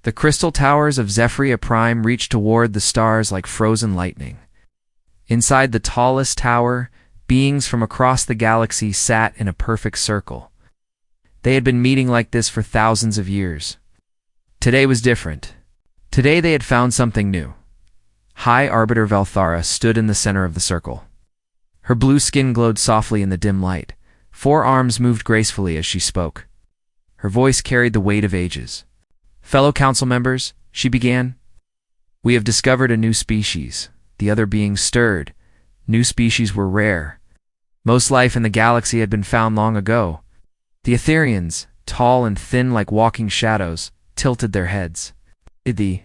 The crystal towers of Zephyria Prime reached toward the stars like frozen lightning. Inside the tallest tower, beings from across the galaxy sat in a perfect circle. They had been meeting like this for thousands of years. Today was different. Today they had found something new. High Arbiter Valthara stood in the center of the circle. Her blue skin glowed softly in the dim light. 4 arms moved gracefully as she spoke. Her voice carried the weight of ages. "Fellow council members," she began, "we have discovered a new species." The other beings stirred. New species were rare. Most life in the galaxy had been found long ago. The Etherians, tall and thin like walking shadows, tilted their heads. The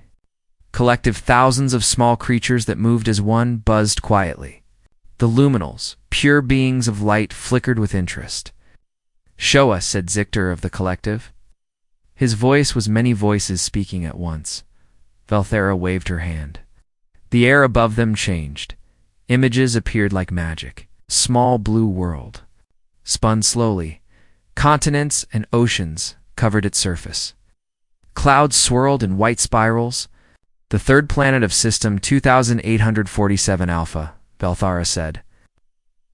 collective thousands of small creatures that moved as one buzzed quietly. The luminals, pure beings of light, flickered with interest. "Show us," said Zictor of the collective. His voice was many voices speaking at once. Valthera waved her hand. The air above them changed. Images appeared like magic. Small blue world. Spun slowly. Continents and oceans covered its surface. Clouds swirled in white spirals. "The third planet of System 2847 Alpha," Valthara said.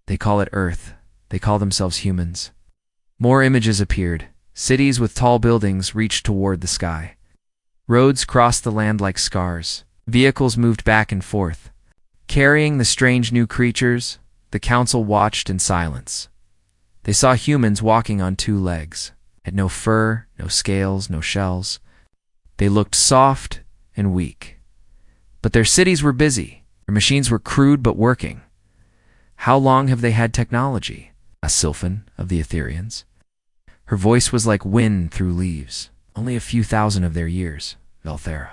"They call it Earth. They call themselves humans." More images appeared. Cities with tall buildings reached toward the sky. Roads crossed the land like scars. Vehicles moved back and forth. Carrying the strange new creatures, the council watched in silence. They saw humans walking on 2 legs. Had no fur, no scales, no shells. They looked soft and weak. But their cities were busy. Their machines were crude but working. "How long have they had technology?" asked Sylphan of the Etherians. Her voice was like wind through leaves. "Only a few thousand of their years," Valthera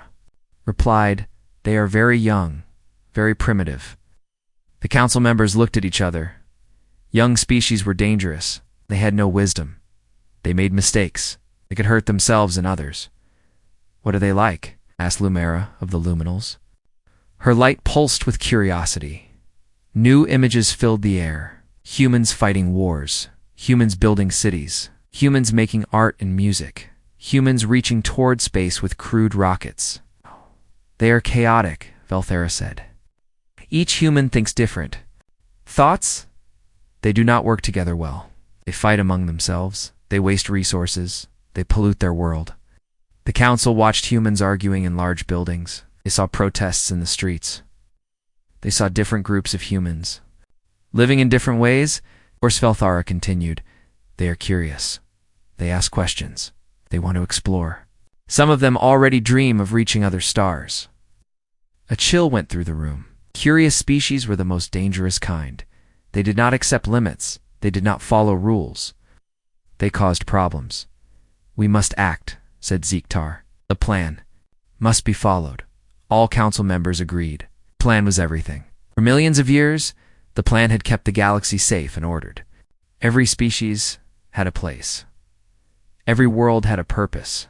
replied. "They are very young, very primitive." The council members looked at each other. Young species were dangerous. They had no wisdom. They made mistakes. They could hurt themselves and others. "What are they like?" asked Lumera of the Luminals. Her light pulsed with curiosity. New images filled the air. Humans fighting wars. Humans building cities. Humans making art and music. Humans reaching toward space with crude rockets. "They are chaotic," Valthera said. "Each human thinks different. Thoughts? They do not work together well. They fight among themselves. They waste resources. They pollute their world." The council watched humans arguing in large buildings. They saw protests in the streets. They saw different groups of humans. Living in different ways, Valthara continued. They are curious. They ask questions. They want to explore. Some of them already dream of reaching other stars. A chill went through the room. Curious species were the most dangerous kind. They did not accept limits. They did not follow rules. They caused problems. "We must act," said Zictar. "The plan must be followed." All council members agreed. The plan was everything. For millions of years, the plan had kept the galaxy safe and ordered. Every species had a place. Every world had a purpose.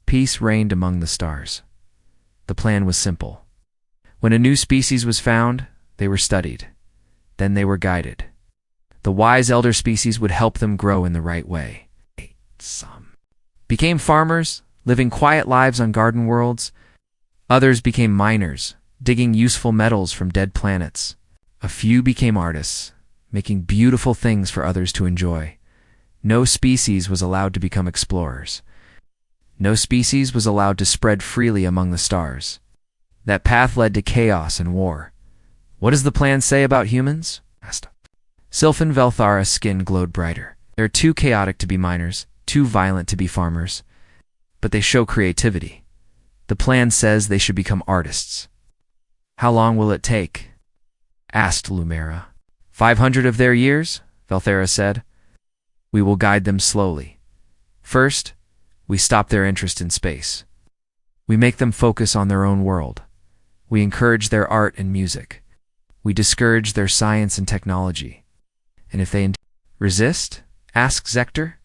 Peace reigned among the stars. The plan was simple. When a new species was found, they were studied. Then they were guided. The wise elder species would help them grow in the right way. Some became farmers, living quiet lives on garden worlds. Others became miners, digging useful metals from dead planets. A few became artists, making beautiful things for others to enjoy. No species was allowed to become explorers. No species was allowed to spread freely among the stars. That path led to chaos and war. "What does the plan say about humans?" asked Sylphan. Valthara's skin glowed brighter. "They're too chaotic to be miners, too violent to be farmers. But they show creativity. The plan says they should become artists." "How long will it take?" asked Lumera. 500 of their years, Valthera said. "We will guide them slowly. First, we stop their interest in space. We make them focus on their own world. We encourage their art and music. We discourage their science and technology. And if they resist," asked Zector.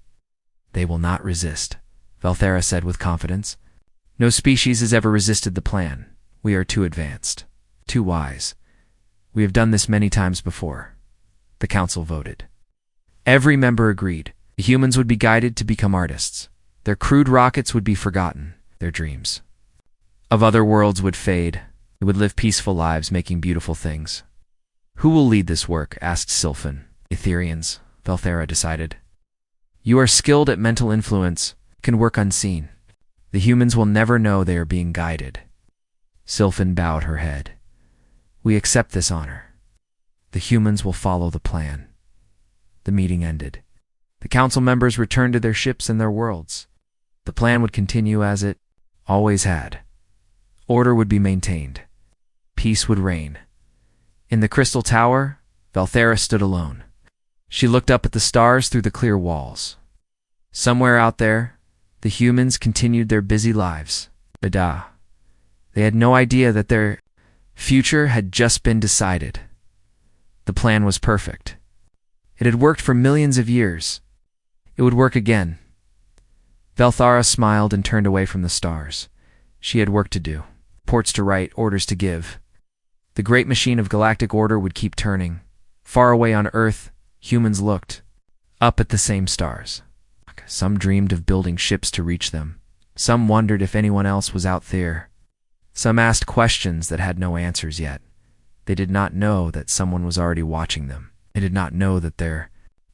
"They will not resist," Valthera said with confidence. "No species has ever resisted the plan. We are too advanced, too wise. We have done this many times before." The council voted. Every member agreed. The humans would be guided to become artists. Their crude rockets would be forgotten. Their dreams of other worlds would fade. They would live peaceful lives making beautiful things. Who will lead this work? Asked Sylphan. Etherians, Velthera decided. You are skilled at mental influence, can work unseen. The humans will never know they are being guided. Sylphan bowed her head. We accept this honor. The humans will follow the plan. The meeting ended. The council members returned to their ships and their worlds. The plan would continue as it always had. Order would be maintained. Peace would reign. In the crystal tower, Velthera stood alone. She looked up at the stars through the clear walls. Somewhere out there, the humans continued their busy lives. Bada. They had no idea that their future had just been decided. The plan was perfect. It had worked for millions of years. It would work again. Velthara smiled and turned away from the stars. She had work to do, reports to write, orders to give. The great machine of galactic order would keep turning. Far away on Earth, humans looked up at the same stars. Some dreamed of building ships to reach them. Some wondered if anyone else was out there. Some asked questions that had no answers yet. They did not know that someone was already watching them. They did not know that their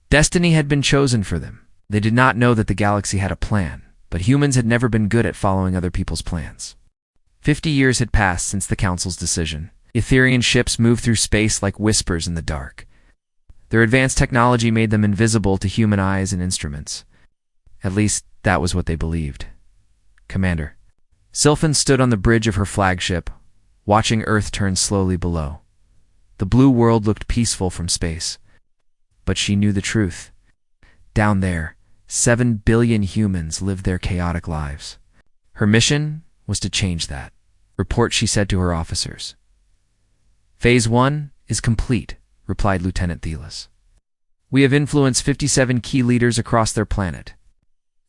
destiny had been chosen for them. They did not know that the galaxy had a plan, but humans had never been good at following other people's plans. 50 years had passed since the Council's decision. Etherian ships moved through space like whispers in the dark. Their advanced technology made them invisible to human eyes and instruments. At least, that was what they believed. Commander. Sylphan stood on the bridge of her flagship, watching Earth turn slowly below. The blue world looked peaceful from space. But she knew the truth. Down there, 7 billion humans lived their chaotic lives. Her mission was to change that. Report, she said to her officers. Phase 1 is complete, replied Lieutenant Thelis. We have influenced 57 key leaders across their planet.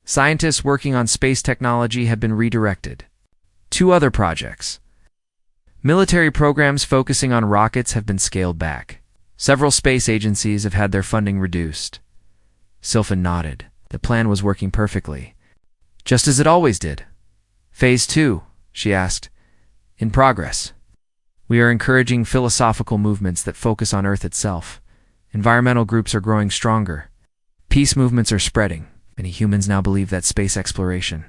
Scientists working on space technology have been redirected. 2 other projects. Military programs focusing on rockets have been scaled back. Several space agencies have had their funding reduced. Sylphan nodded. The plan was working perfectly, just as it always did. Phase 2, she asked. In progress. We are encouraging philosophical movements that focus on Earth itself. Environmental groups are growing stronger. Peace movements are spreading. Many humans now believe that space exploration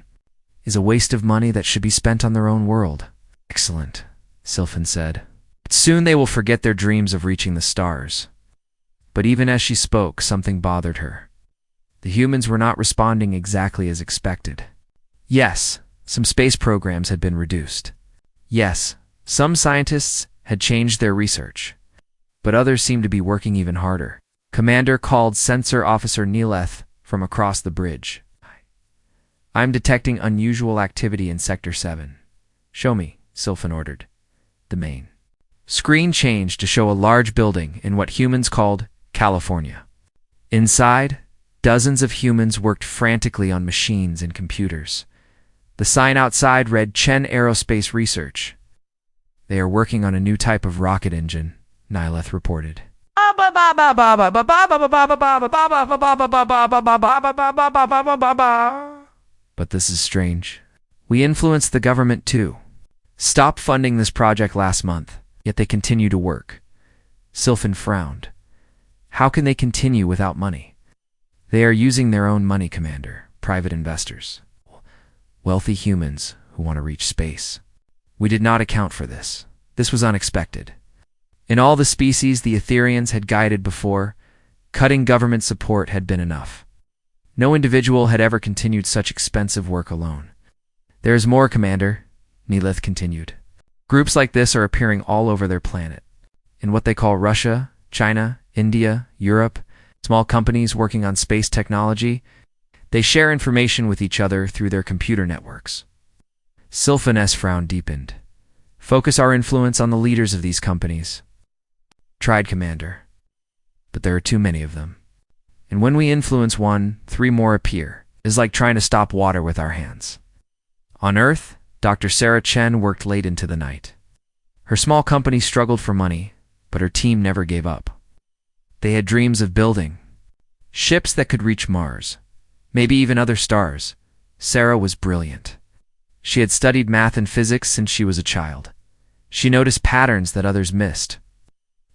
is a waste of money that should be spent on their own world. Excellent, Sylphan said. But soon they will forget their dreams of reaching the stars. But even as she spoke, something bothered her. The humans were not responding exactly as expected. Yes, some space programs had been reduced. Yes, some scientists had changed their research. But others seemed to be working even harder. Commander called Sensor Officer Neeleth from across the bridge. I'm detecting unusual activity in Sector 7. Show me, Sylphan ordered. The main screen changed to show a large building in what humans called California. Inside, dozens of humans worked frantically on machines and computers. The sign outside read Chen Aerospace Research. They are working on a new type of rocket engine, Neeleth reported. But this is strange. We influenced the government too. Stopped funding this project last month, yet they continue to work. Sylphan frowned. How can they continue without money? They are using their own money, Commander. Private investors. Wealthy humans who want to reach space. We did not account for this. This was unexpected. In all the species the Etherians had guided before, cutting government support had been enough. No individual had ever continued such expensive work alone. There is more, Commander, Neeleth continued. Groups like this are appearing all over their planet. In what they call Russia, China, India, Europe, small companies working on space technology, they share information with each other through their computer networks. Sylphan's frown deepened. Focus our influence on the leaders of these companies. Tried, Commander. But there are too many of them. And when we influence one, 3 more appear. It is like trying to stop water with our hands. On Earth, Dr. Sarah Chen worked late into the night. Her small company struggled for money, but her team never gave up. They had dreams of building ships that could reach Mars, maybe even other stars. Sarah was brilliant. She had studied math and physics since she was a child. She noticed patterns that others missed.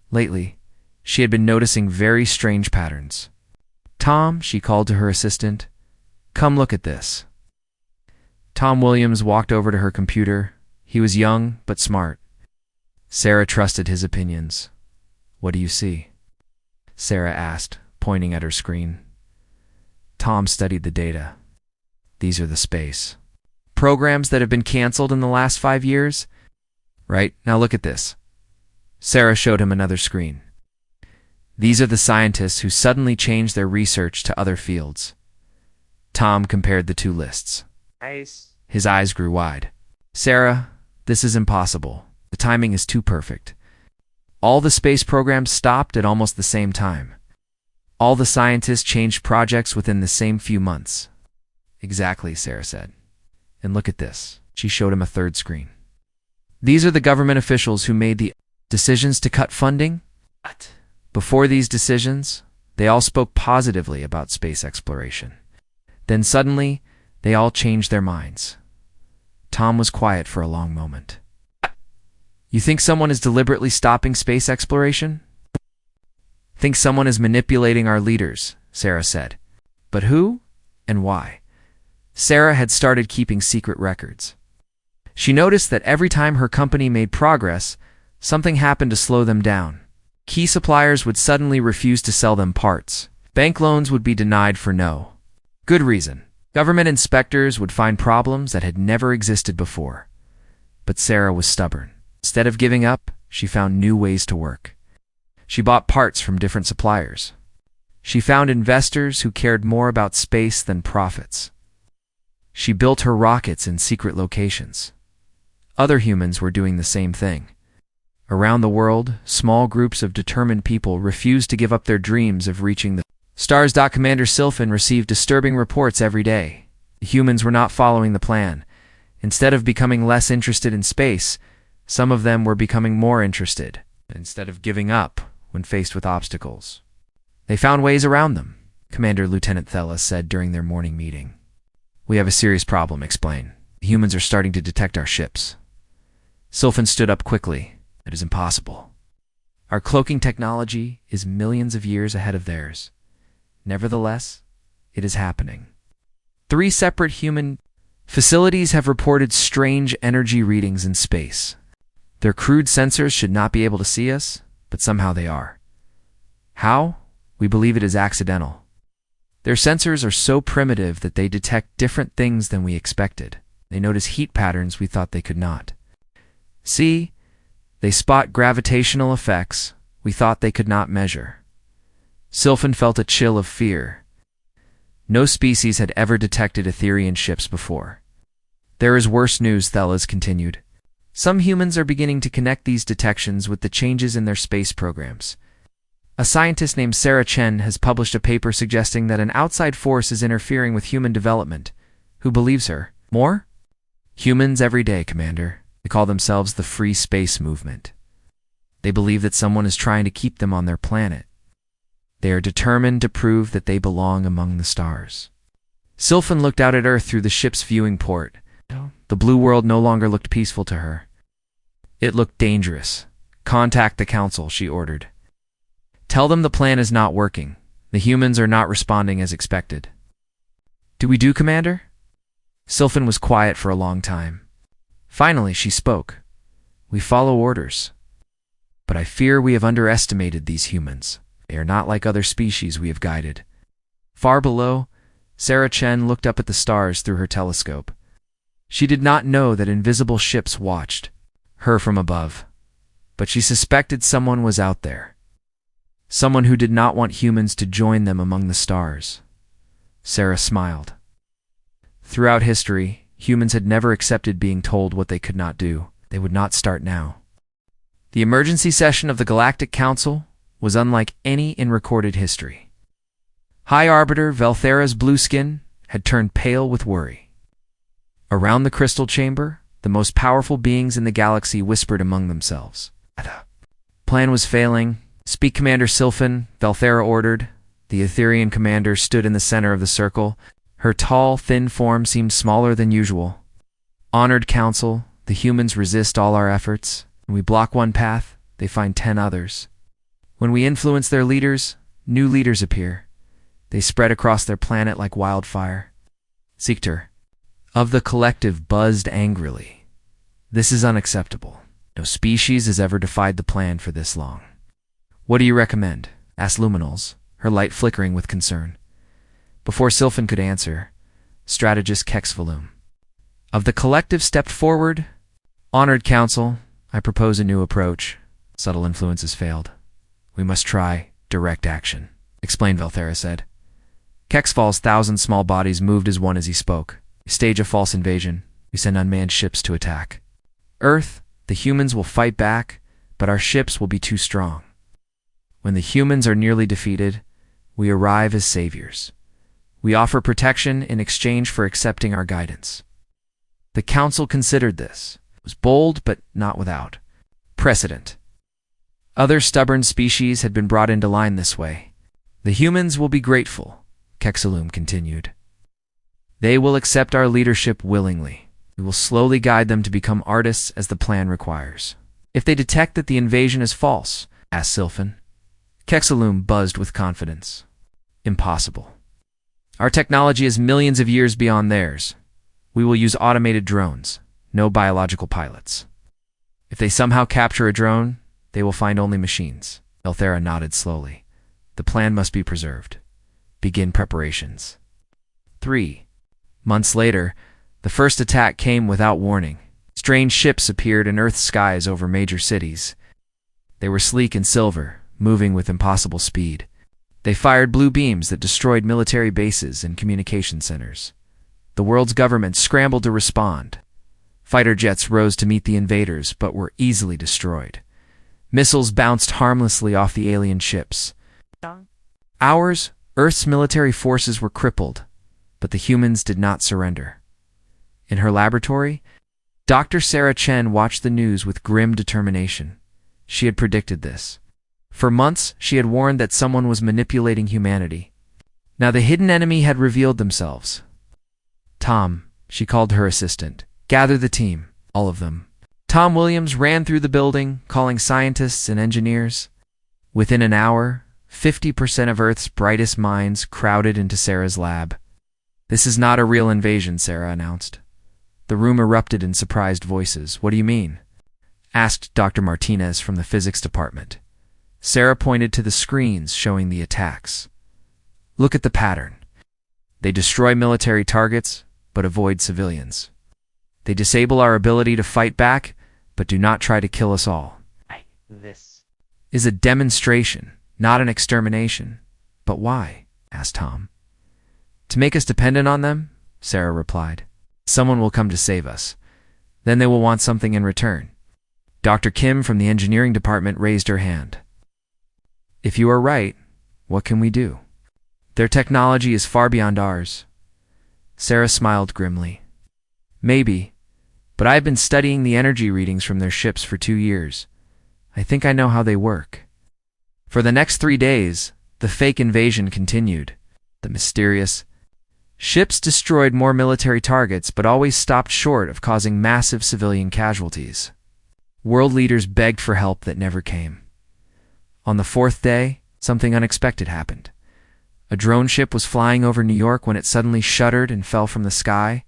Lately, she had been noticing very strange patterns. "Tom," she called to her assistant, "come look at this." Tom Williams walked over to her computer. He was young but smart. Sarah trusted his opinions. "What do you see?" Sarah asked, pointing at her screen. Tom studied the data. "These are the space programs that have been canceled in the last 5 years. Right, now look at this." Sarah showed him another screen. "These are the scientists who suddenly changed their research to other fields." Tom compared the two lists. Nice. His eyes grew wide. "Sarah, this is impossible. The timing is too perfect. All the space programs stopped at almost the same time. All the scientists changed projects within the same few months." "Exactly," Sarah said. "And look at this." She showed him a third screen. "These are the government officials who made the decisions to cut funding." What? Before these decisions, they all spoke positively about space exploration. Then suddenly, they all changed their minds. Tom was quiet for a long moment. "You think someone is deliberately stopping space exploration?" "Think someone is manipulating our leaders," Sarah said. "But who and why?" Sarah had started keeping secret records. She noticed that every time her company made progress, something happened to slow them down. Key suppliers would suddenly refuse to sell them parts. Bank loans would be denied for no good reason. Government inspectors would find problems that had never existed before. But Sarah was stubborn. Instead of giving up, she found new ways to work. She bought parts from different suppliers. She found investors who cared more about space than profits. She built her rockets in secret locations. Other humans were doing the same thing. Around the world, small groups of determined people refused to give up their dreams of reaching the stars. Commander Sylphan received disturbing reports every day. The humans were not following the plan. Instead of becoming less interested in space, some of them were becoming more interested. Instead of giving up when faced with obstacles, they found ways around them, Commander Lieutenant Thella said during their morning meeting. "We have a serious problem," explained. "The humans are starting to detect our ships." Sylphan stood up quickly. "It is impossible. Our cloaking technology is millions of years ahead of theirs. Nevertheless, it is happening. 3 separate human facilities have reported strange energy readings in space. Their crude sensors should not be able to see us, but somehow they are. How? We believe it is accidental. Their sensors are so primitive that they detect different things than we expected. They notice heat patterns we thought they could not. See, they spot gravitational effects we thought they could not measure." Sylphan felt a chill of fear. No species had ever detected Etherian ships before. "There is worse news," Thella's continued. "Some humans are beginning to connect these detections with the changes in their space programs. A scientist named Sarah Chen has published a paper suggesting that an outside force is interfering with human development. Who believes her? More? Humans every day, Commander. They call themselves the Free Space Movement. They believe that someone is trying to keep them on their planet. They are determined to prove that they belong among the stars." Sylphan looked out at Earth through the ship's viewing port. The blue world no longer looked peaceful to her. It looked dangerous. "Contact the Council," she ordered. "Tell them the plan is not working. The humans are not responding as expected." "Do we do, Commander?" Sylphan was quiet for a long time. Finally, she spoke. "We follow orders. But I fear we have underestimated these humans. They are not like other species we have guided." Far below, Sarah Chen looked up at the stars through her telescope. She did not know that invisible ships watched her from above, but she suspected someone was out there. Someone who did not want humans to join them among the stars. Sarah smiled. Throughout history, humans had never accepted being told what they could not do. They would not start now. The emergency session of the Galactic Council was unlike any in recorded history. High Arbiter Velthera's blue skin had turned pale with worry. Around the crystal chamber, the most powerful beings in the galaxy whispered among themselves. The plan was failing. "Speak, Commander Sylphan," Velthera ordered. The Etherian commander stood in the center of the circle. Her tall, thin form seemed smaller than usual. Honored Council, the humans resist all our efforts. When we block one path, they find 10 others. When we influence their leaders, new leaders appear. They spread across their planet like wildfire. Sector of the collective buzzed angrily. This is unacceptable. No species has ever defied the plan for this long. What do you recommend? Asked Luminals, her light flickering with concern. Before Sylphan could answer, strategist Kexvolume of the collective stepped forward. Honored Council, I propose a new approach. Subtle influences failed. We must try direct action, explained Velthera said. Kexval's 1,000 small bodies moved as one as he spoke. We stage a false invasion. We send unmanned ships to attack. Earth, the humans will fight back, but our ships will be too strong. When the humans are nearly defeated, we arrive as saviors. We offer protection in exchange for accepting our guidance. The Council considered this. It was bold, but not without precedent. Other stubborn species had been brought into line this way. The humans will be grateful, Kexvolume continued. They will accept our leadership willingly. We will slowly guide them to become artists as the plan requires. If they detect that the invasion is false, asked Sylphan. Kexvolume buzzed with confidence. Impossible. Our technology is millions of years beyond theirs. We will use automated drones, no biological pilots. If they somehow capture a drone, they will find only machines. Velthera nodded slowly. The plan must be preserved. Begin preparations. 3 months later, the first attack came without warning. Strange ships appeared in Earth's skies over major cities. They were sleek and silver, moving with impossible speed. They fired blue beams that destroyed military bases and communication centers. The world's government scrambled to respond. Fighter jets rose to meet the invaders, but were easily destroyed. Missiles bounced harmlessly off the alien ships. Ours, Earth's military forces were crippled, but the humans did not surrender. In her laboratory, Dr. Sarah Chen watched the news with grim determination. She had predicted this. For months, she had warned that someone was manipulating humanity. Now the hidden enemy had revealed themselves. Tom, she called her assistant, gather the team, all of them. Tom Williams ran through the building, calling scientists and engineers. Within an hour, 50% of Earth's brightest minds crowded into Sarah's lab. This is not a real invasion, Sarah announced. The room erupted in surprised voices. What do you mean? Asked Dr. Martinez from the physics department. Sarah pointed to the screens showing the attacks. Look at the pattern. They destroy military targets, but avoid civilians. They disable our ability to fight back, but do not try to kill us all. This is a demonstration, not an extermination. But why? Asked Tom. To make us dependent on them, Sarah replied. Someone will come to save us. Then they will want something in return. Dr. Kim from the engineering department raised her hand. If you are right, what can we do? Their technology is far beyond ours. Sarah smiled grimly. Maybe, but I've been studying the energy readings from their ships for 2 years. I think I know how they work. For the next 3 days, the fake invasion continued. The mysterious ships destroyed more military targets, but always stopped short of causing massive civilian casualties. World leaders begged for help that never came. On the 4th day, something unexpected happened. A drone ship was flying over New York when it suddenly shuddered and fell from the sky.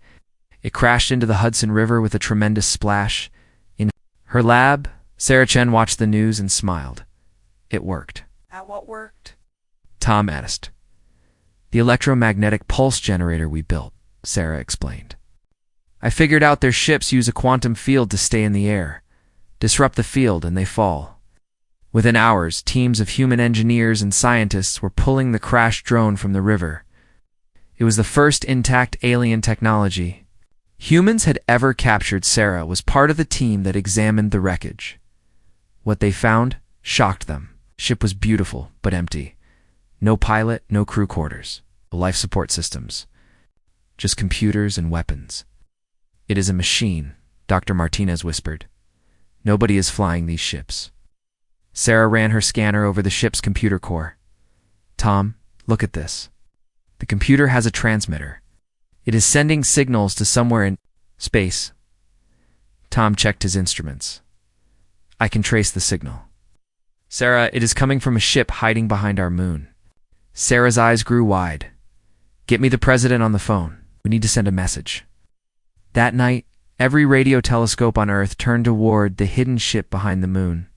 It crashed into the Hudson River with a tremendous splash. In her lab, Sarah Chen watched the news and smiled. It worked. What worked? Tom asked. The electromagnetic pulse generator we built, Sarah explained. I figured out their ships use a quantum field to stay in the air. Disrupt the field and they fall. Within hours, teams of human engineers and scientists were pulling the crashed drone from the river. It was the first intact alien technology humans had ever captured. Sarah was part of the team that examined the wreckage. What they found shocked them. Ship was beautiful, but empty. No pilot, no crew quarters, no life support systems. Just computers and weapons. It is a machine, Dr. Martinez whispered. Nobody is flying these ships. Sarah ran her scanner over the ship's computer core. Tom, look at this. The computer has a transmitter. It is sending signals to somewhere in space, Tom checked his instruments. I can trace the signal. Sarah, it is coming from a ship hiding behind our moon. Sarah's eyes grew wide. Get me the president on the phone. We need to send a message. That night, every radio telescope on Earth turned toward the hidden ship behind the moon.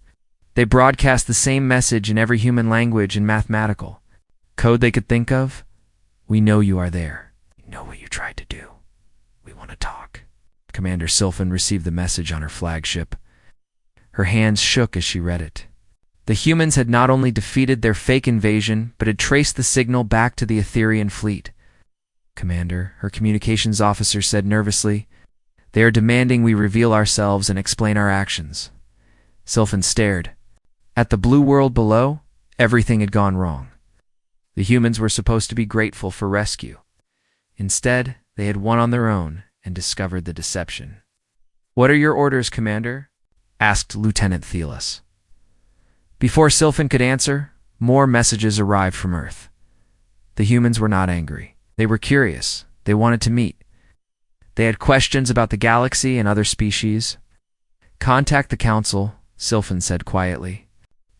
They broadcast the same message in every human language and mathematical code they could think of. We know you are there. We know what you tried to do. We want to talk. Commander Sylphan received the message on her flagship. Her hands shook as she read it. The humans had not only defeated their fake invasion, but had traced the signal back to the Etherian fleet. Commander, her communications officer said nervously, they are demanding we reveal ourselves and explain our actions. Sylphan stared. At the blue world below, everything had gone wrong. The humans were supposed to be grateful for rescue. Instead, they had won on their own and discovered the deception. What are your orders, Commander? Asked Lieutenant Thelis. Before Sylphan could answer, more messages arrived from Earth. The humans were not angry. They were curious. They wanted to meet. They had questions about the galaxy and other species. Contact the Council, Sylphan said quietly.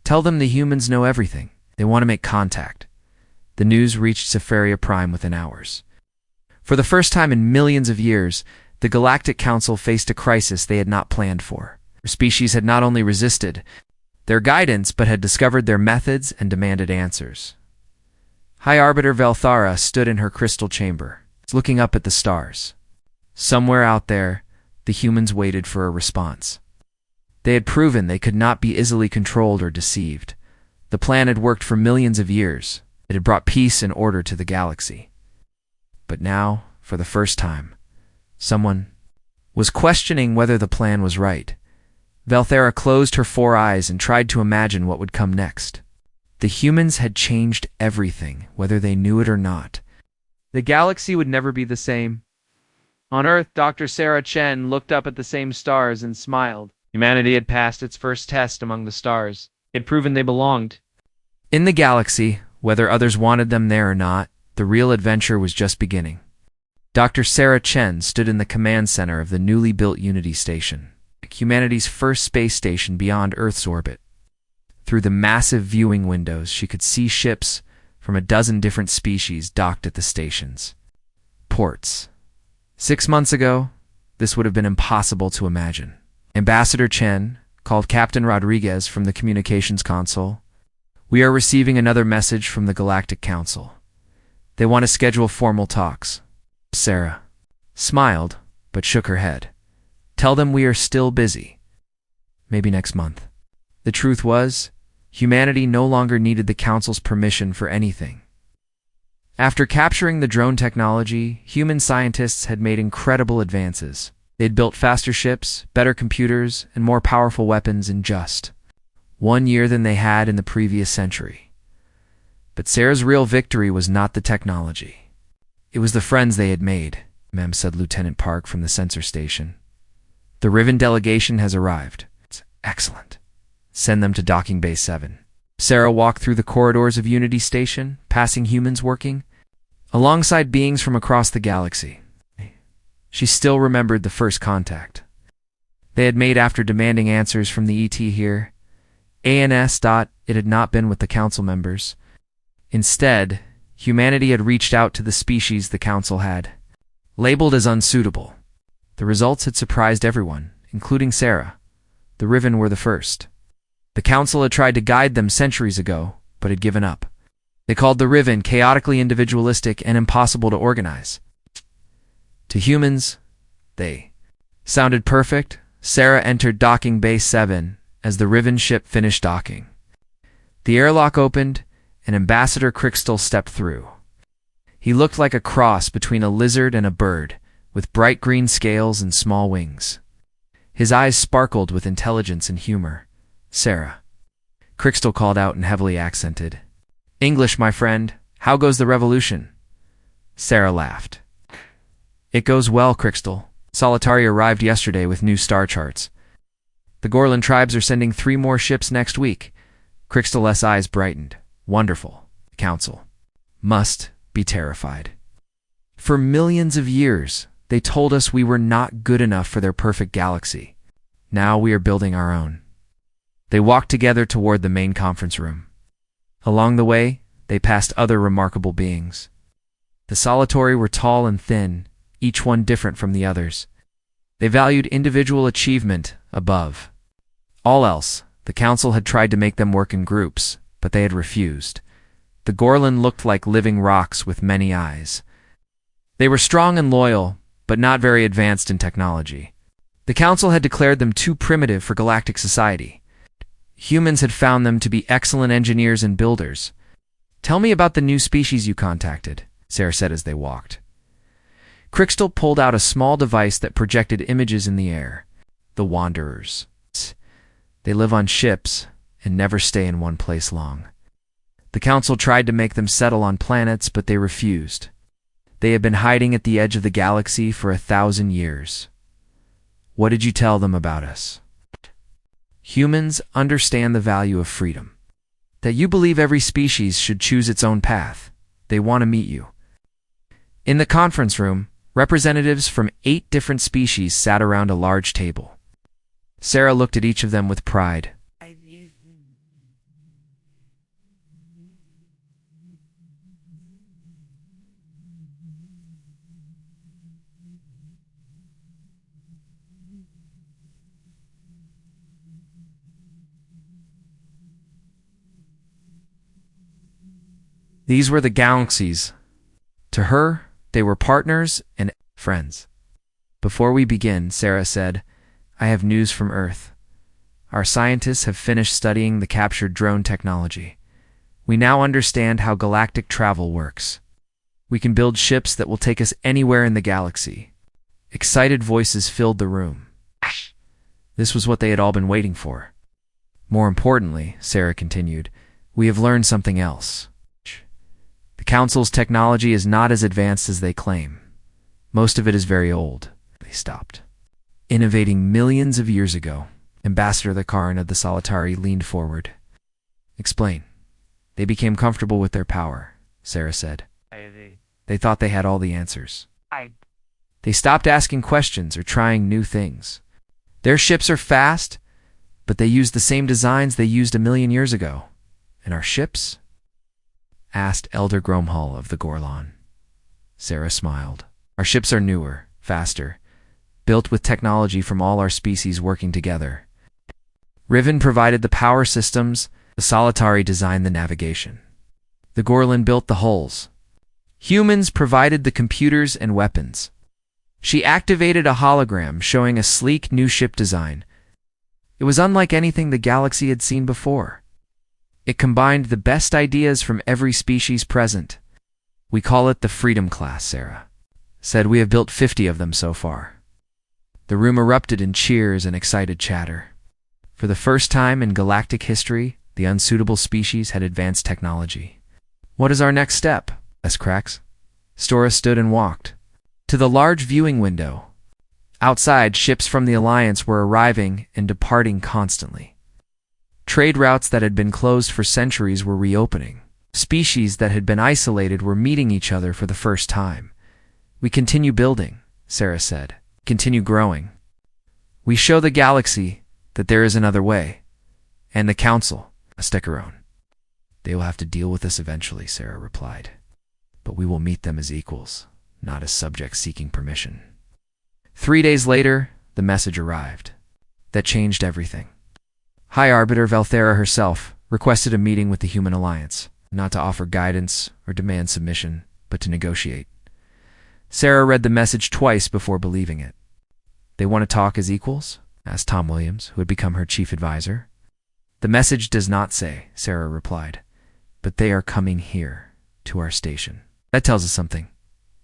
Tell them the humans know everything. They want to make contact. The news reached Sephiria Prime within hours. For the first time in millions of years, the Galactic Council faced a crisis they had not planned for. Their species had not only resisted their guidance, but had discovered their methods and demanded answers. High Arbiter Velthara stood in her crystal chamber, looking up at the stars. Somewhere out there, the humans waited for a response. They had proven they could not be easily controlled or deceived. The plan had worked for millions of years. It had brought peace and order to the galaxy. But now, for the first time, someone was questioning whether the plan was right. Velthara closed her 4 eyes and tried to imagine what would come next. The humans had changed everything, whether they knew it or not. The galaxy would never be the same. On Earth, Dr. Sarah Chen looked up at the same stars and smiled. Humanity had passed its first test among the stars. It had proven they belonged. In the galaxy, whether others wanted them there or not, the real adventure was just beginning. Dr. Sarah Chen stood in the command center of the newly built Unity Station, humanity's first space station beyond Earth's orbit. Through the massive viewing windows, she could see ships from a dozen different species docked at the stations. Ports. 6 months ago, this would have been impossible to imagine. Ambassador Chen called Captain Rodriguez from the communications console. We are receiving another message from the Galactic Council. They want to schedule formal talks. Sarah smiled, but shook her head. Tell them we are still busy. Maybe next month. The truth was, humanity no longer needed the Council's permission for anything. After capturing the drone technology, human scientists had made incredible advances. They'd built faster ships, better computers, and more powerful weapons in just 1 year than they had in the previous century. But Sarah's real victory was not the technology. It was the friends they had made, Mem said Lieutenant Park from the sensor station. The Riven delegation has arrived. It's excellent. Send them to Docking Bay 7. Sarah walked through the corridors of Unity Station, passing humans working alongside beings from across the galaxy. She still remembered the first contact they had made after demanding answers from the ET here. ANS. It had not been with the Council members. Instead, humanity had reached out to the species the Council had labeled as unsuitable. The results had surprised everyone, including Sarah. The Riven were the first. The Council had tried to guide them centuries ago, but had given up. They called the Riven chaotically individualistic and impossible to organize. To humans, they sounded perfect. Sarah entered Docking Bay 7 as the Riven ship finished docking. The airlock opened, and Ambassador Crystal stepped through. He looked like a cross between a lizard and a bird, with bright green scales and small wings. His eyes sparkled with intelligence and humor. Sarah. Crystal called out and heavily accented. English, my friend. How goes the revolution? Sarah laughed. It goes well, Crystal. Solitari arrived yesterday with new star charts. The Gorlan tribes are sending 3 more ships next week. Crystal's eyes brightened. Wonderful. The Council must be terrified. For millions of years, they told us we were not good enough for their perfect galaxy. Now we are building our own. They walked together toward the main conference room. Along the way, they passed other remarkable beings. The Solitari were tall and thin, each one different from the others. They valued individual achievement above all else. The council had tried to make them work in groups, but they had refused. The Gorlan looked like living rocks with many eyes. They were strong and loyal, but not very advanced in technology. The council had declared them too primitive for galactic society. Humans had found them to be excellent engineers and builders. "Tell me about the new species you contacted," Sarah said as they walked. Crystal pulled out a small device that projected images in the air. The Wanderers. They live on ships and never stay in one place long. The council tried to make them settle on planets, but they refused. They had been hiding at the edge of the galaxy for 1,000 years. "What did you tell them about us?" "Humans understand the value of freedom. That you believe every species should choose its own path. They want to meet you." In the conference room, representatives from 8 different species sat around a large table. Sarah looked at each of them with pride. These were the galaxies. To her, they were partners and friends. "Before we begin," Sarah said, "I have news from Earth. Our scientists have finished studying the captured drone technology. We now understand how galactic travel works. We can build ships that will take us anywhere in the galaxy." Excited voices filled the room. This was what they had all been waiting for. "More importantly," Sarah continued, "we have learned something else. The Council's technology is not as advanced as they claim. Most of it is very old." They stopped. "Innovating millions of years ago." Ambassador Lakaran of the Solitari leaned forward. "Explain." "They became comfortable with their power," Sarah said. "They thought they had all the answers. They stopped asking questions or trying new things. Their ships are fast, but they use the same designs they used 1,000,000 years ago. And our ships?" asked Elder Gromhall of the Gorlan. Sarah smiled. "Our ships are newer, faster, built with technology from all our species working together. Riven provided the power systems, the Solitari designed the navigation. The Gorlan built the hulls. Humans provided the computers and weapons." She activated a hologram showing a sleek new ship design. It was unlike anything the galaxy had seen before. It combined the best ideas from every species present. "We call it the Freedom Class," Sarah said. "We have built 50 of them so far." The room erupted in cheers and excited chatter. For the first time in galactic history, the unsuitable species had advanced technology. "What is our next step?" asked Krax. Stora stood and walked to the large viewing window. Outside, ships from the Alliance were arriving and departing constantly. Trade routes that had been closed for centuries were reopening. Species that had been isolated were meeting each other for the first time. "We continue building," Sarah said. "Continue growing. We show the galaxy that there is another way. And the Council, a Steckerone. They will have to deal with us eventually," Sarah replied. "But we will meet them as equals, not as subjects seeking permission." 3 days later, the message arrived. That changed everything. High Arbiter Valthera herself requested a meeting with the Human Alliance, not to offer guidance or demand submission, but to negotiate. Sarah read the message twice before believing it. "They want to talk as equals?" asked Tom Williams, who had become her chief advisor. "The message does not say," Sarah replied, "but they are coming here, to our station." "That tells us something.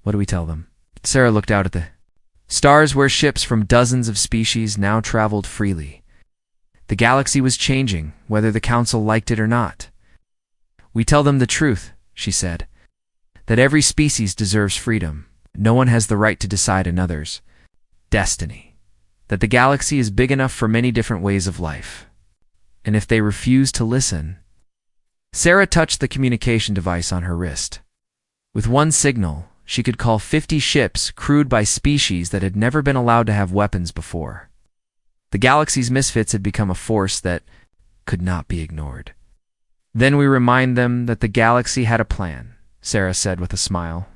What do we tell them?" Sarah looked out at the stars where ships from dozens of species now traveled freely. The galaxy was changing, whether the Council liked it or not. "We tell them the truth," she said, "that every species deserves freedom. No one has the right to decide another's destiny. That the galaxy is big enough for many different ways of life. And if they refuse to listen..." Sarah touched the communication device on her wrist. With one signal, she could call 50 ships crewed by species that had never been allowed to have weapons before. The galaxy's misfits had become a force that could not be ignored. Then we remind them that the galaxy had a plan, Sarah said with a smile.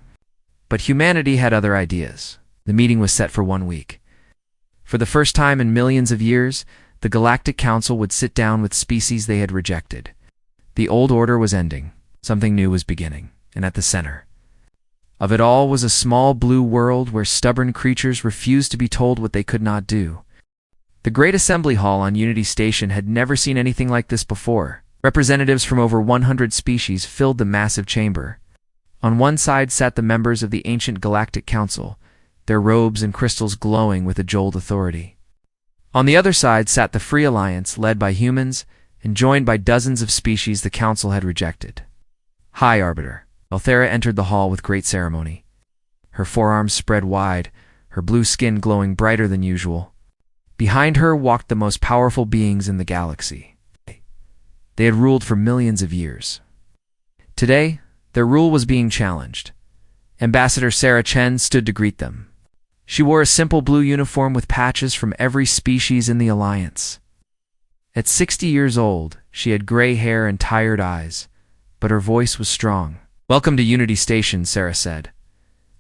But humanity had other ideas. The meeting was set for 1 week. For the first time in millions of years, the Galactic Council would sit down with species they had rejected. The old order was ending. Something new was beginning. And at the center of it all was a small blue world where stubborn creatures refused to be told what they could not do. The Great Assembly Hall on Unity Station had never seen anything like this before. Representatives from over 100 species filled the massive chamber. On one side sat the members of the ancient Galactic Council, their robes and crystals glowing with Ajoled authority. On the other side sat the Free Alliance, led by humans and joined by dozens of species the Council had rejected. High Arbiter. Althera entered the hall with great ceremony. Her forearms spread wide, her blue skin glowing brighter than usual. Behind her walked the most powerful beings in the galaxy. They had ruled for millions of years. Today, their rule was being challenged. Ambassador Sarah Chen stood to greet them. She wore a simple blue uniform with patches from every species in the Alliance. At 60 years old, she had gray hair and tired eyes, but her voice was strong. "Welcome to Unity Station," Sarah said.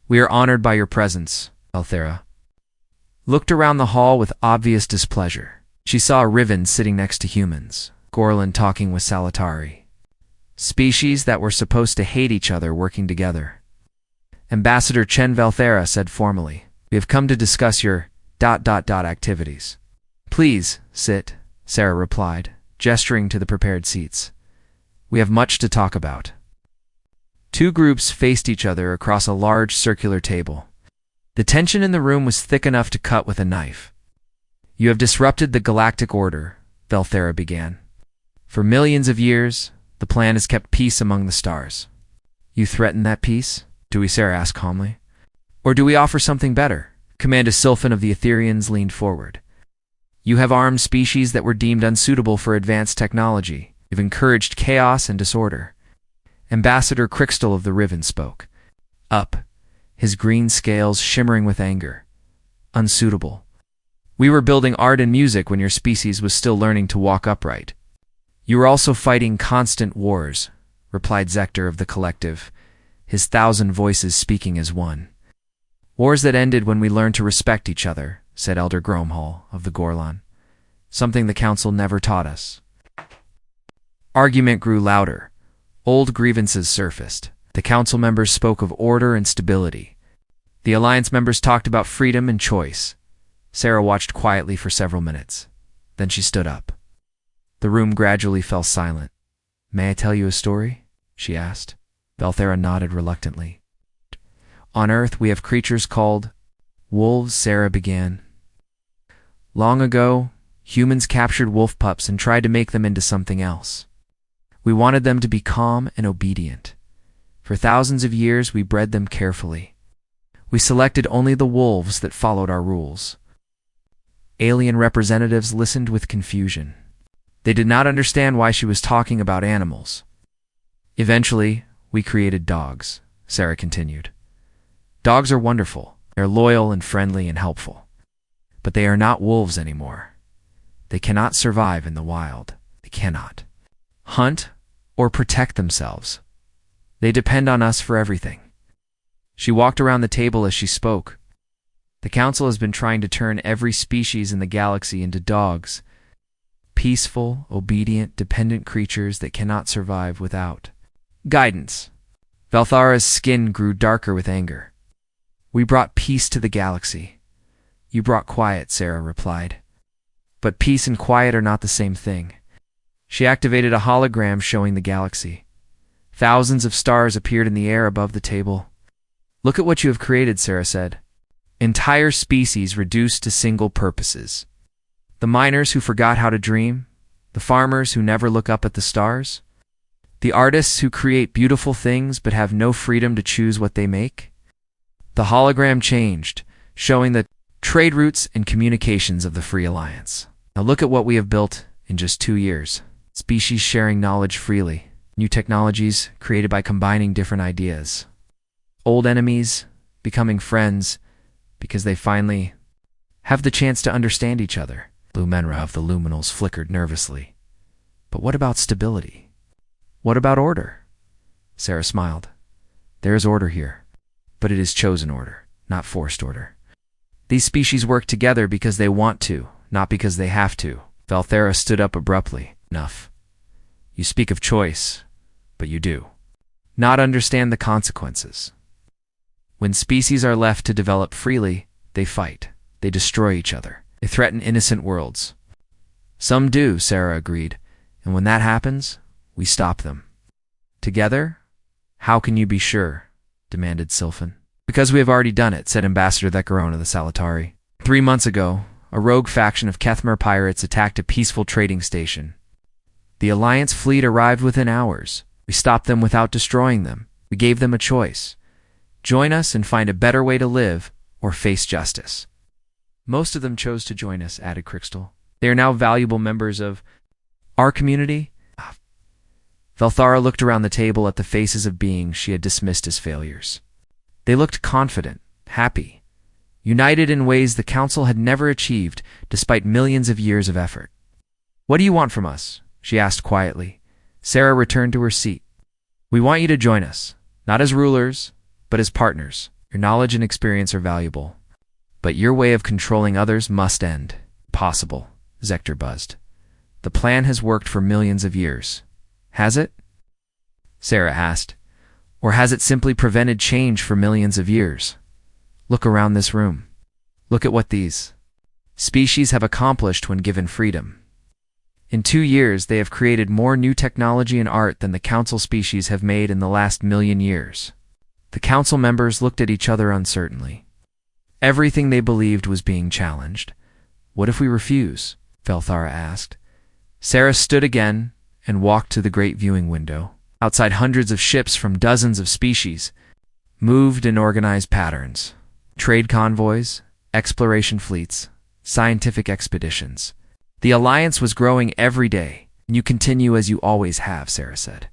"We are honored by your presence," Althera looked around the hall with obvious displeasure. She saw Riven sitting next to humans, Gorlan talking with Salatari. Species that were supposed to hate each other working together. Ambassador Chen Valthera said formally, "We have come to discuss your ... activities." "Please, sit," Sarah replied, gesturing to the prepared seats. "We have much to talk about." Two groups faced each other across a large circular table. The tension in the room was thick enough to cut with a knife. "You have disrupted the Galactic Order," Valthera began. "For millions of years, the plan has kept peace among the stars. You threaten that peace?" Dewey Sarah asked calmly. "Or do we offer something better?" Commander Sylphan of the Etherians leaned forward. "You have armed species that were deemed unsuitable for advanced technology. You've encouraged chaos and disorder." Ambassador Crixtal of the Riven spoke up, his green scales shimmering with anger. "Unsuitable. We were building art and music when your species was still learning to walk upright." "You were also fighting constant wars," replied Zector of the Collective, his 1,000 voices speaking as one. "Wars that ended when we learned to respect each other," said Elder Gromhall of the Gorlan. "Something the Council never taught us." Argument grew louder. Old grievances surfaced. The Council members spoke of order and stability. The Alliance members talked about freedom and choice. Sarah watched quietly for several minutes. Then she stood up. The room gradually fell silent. "May I tell you a story?" she asked. Valthera nodded reluctantly. "On Earth we have creatures called wolves," Sarah began. "Long ago, humans captured wolf pups and tried to make them into something else. We wanted them to be calm and obedient. For thousands of years we bred them carefully. We selected only the wolves that followed our rules." Alien representatives listened with confusion. They did not understand why she was talking about animals. "Eventually, we created dogs," Sarah continued. "Dogs are wonderful. They're loyal and friendly and helpful. But they are not wolves anymore. They cannot survive in the wild. They cannot hunt or protect themselves. They depend on us for everything." She walked around the table as she spoke. "The Council has been trying to turn every species in the galaxy into dogs. Peaceful, obedient, dependent creatures that cannot survive without guidance." Valthara's skin grew darker with anger. "We brought peace to the galaxy." "You brought quiet," Sarah replied. "But peace and quiet are not the same thing." She activated a hologram showing the galaxy. Thousands of stars appeared in the air above the table. "Look at what you have created," Sarah said. "Entire species reduced to single purposes. The miners who forgot how to dream, the farmers who never look up at the stars, the artists who create beautiful things but have no freedom to choose what they make." The hologram changed, showing the trade routes and communications of the Free Alliance. "Now look at what we have built in just 2 years. Species sharing knowledge freely, new technologies created by combining different ideas, old enemies becoming friends because they finally have the chance to understand each other." Lumena of the luminals flickered nervously. But what about stability? What about order? Sarah smiled. There is order here, but it is chosen order, not forced order. These species work together because they want to, not because they have to. Valthera stood up abruptly. Enough. You speak of choice, but you do not understand the consequences. When species are left to develop freely, they fight. They destroy each other. They threaten innocent worlds. Some do, Sarah agreed, and when that happens, we stop them. Together? How can you be sure? Demanded Sylphan. Because we have already done it, said Ambassador Thecaron of the Salutari. 3 months ago, a rogue faction of Kethmer pirates attacked a peaceful trading station. The Alliance fleet arrived within hours. We stopped them without destroying them. We gave them a choice. Join us and find a better way to live, or face justice. Most of them chose to join us, added Crystal. They are now valuable members of our community. Valthara looked around the table at the faces of beings she had dismissed as failures. They looked confident, happy, united in ways the Council had never achieved despite millions of years of effort. What do you want from us? She asked quietly. Sarah returned to her seat. We want you to join us, not as rulers, but as partners. Your knowledge and experience are valuable. But your way of controlling others must end. Possible, Zector buzzed. The plan has worked for millions of years. Has it? Sarah asked. Or has it simply prevented change for millions of years? Look around this room. Look at what these species have accomplished when given freedom. In 2 years, they have created more new technology and art than the Council species have made in the last 1,000,000 years. The Council members looked at each other uncertainly. Everything they believed was being challenged. What if we refuse? Valthara asked. Sarah stood again and walked to the great viewing window. Outside, hundreds of ships from dozens of species moved in organized patterns. Trade convoys, exploration fleets, scientific expeditions. The Alliance was growing every day, and you continue as you always have, Sarah said.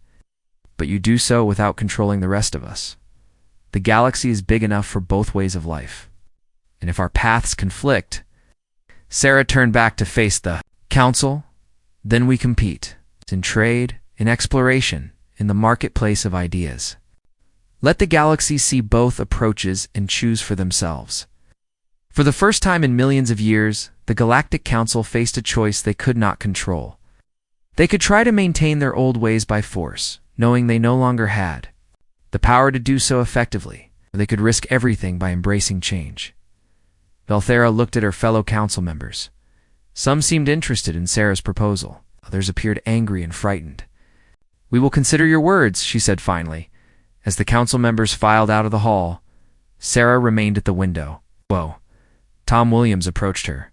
But you do so without controlling the rest of us. The galaxy is big enough for both ways of life. And if our paths conflict, Sarah turned back to face the Council, then we compete. In trade, in exploration, in the marketplace of ideas. Let the galaxy see both approaches and choose for themselves. For the first time in millions of years, the Galactic Council faced a choice they could not control. They could try to maintain their old ways by force, knowing they no longer had the power to do so effectively, or they could risk everything by embracing change. Valthera looked at her fellow council members. Some seemed interested in Sarah's proposal. Others appeared angry and frightened. We will consider your words, she said finally. As the council members filed out of the hall, Sarah remained at the window. Whoa. Tom Williams approached her.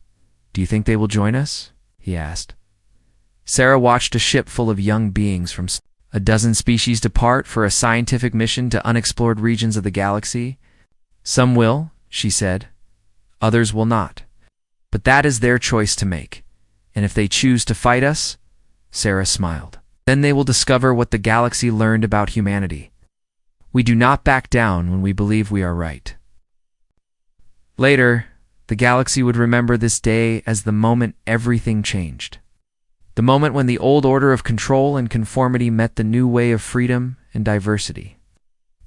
Do you think they will join us? He asked. Sarah watched a ship full of young beings from a dozen species depart for a scientific mission to unexplored regions of the galaxy. Some will, she said. Others will not. But that is their choice to make. And if they choose to fight us, Sarah smiled. Then they will discover what the galaxy learned about humanity. We do not back down when we believe we are right. Later, the galaxy would remember this day as the moment everything changed. The moment when the old order of control and conformity met the new way of freedom and diversity.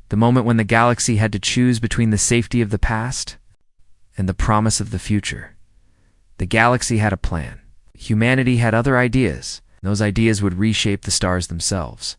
The moment when the galaxy had to choose between the safety of the past and the promise of the future. The galaxy had a plan. Humanity had other ideas. Those ideas would reshape the stars themselves.